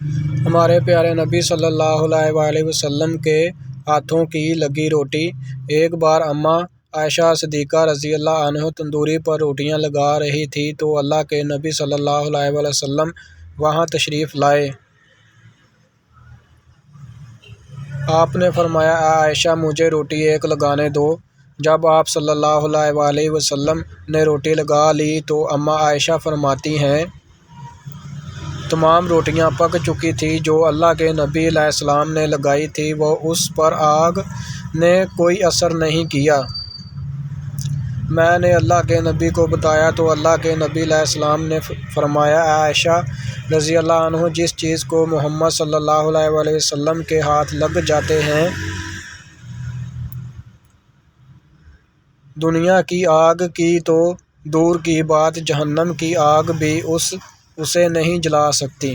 ہمارے پیارے نبی صلی اللہ علیہ وآلہ وسلم کے ہاتھوں کی لگی روٹی۔ ایک بار اماں عائشہ صدیقہ رضی اللہ عنہا تندوری پر روٹیاں لگا رہی تھیں تو اللہ کے نبی صلی اللہ علیہ وآلہ وسلم وہاں تشریف لائے۔ آپ نے فرمایا، اے عائشہ، مجھے روٹی ایک لگانے دو۔ جب آپ صلی اللہ علیہ وآلہ وسلم نے روٹی لگا لی تو اماں عائشہ فرماتی ہیں، تمام روٹیاں پک چکی تھیں جو اللہ کے نبی علیہ السلام نے لگائی تھیں، اس پر آگ نے کوئی اثر نہیں کیا۔ میں نے اللہ کے نبی کو بتایا تو اللہ کے نبی علیہ السلام نے فرمایا، اے عائشہ رضی اللہ عنہا، جس چیز کو محمد صلی اللہ علیہ وآلہ وسلم کے ہاتھ لگ جاتے ہیں، دنیا کی آگ کی تو دور کی بات، جہنم کی آگ بھی اسے نہیں جلا سکتی۔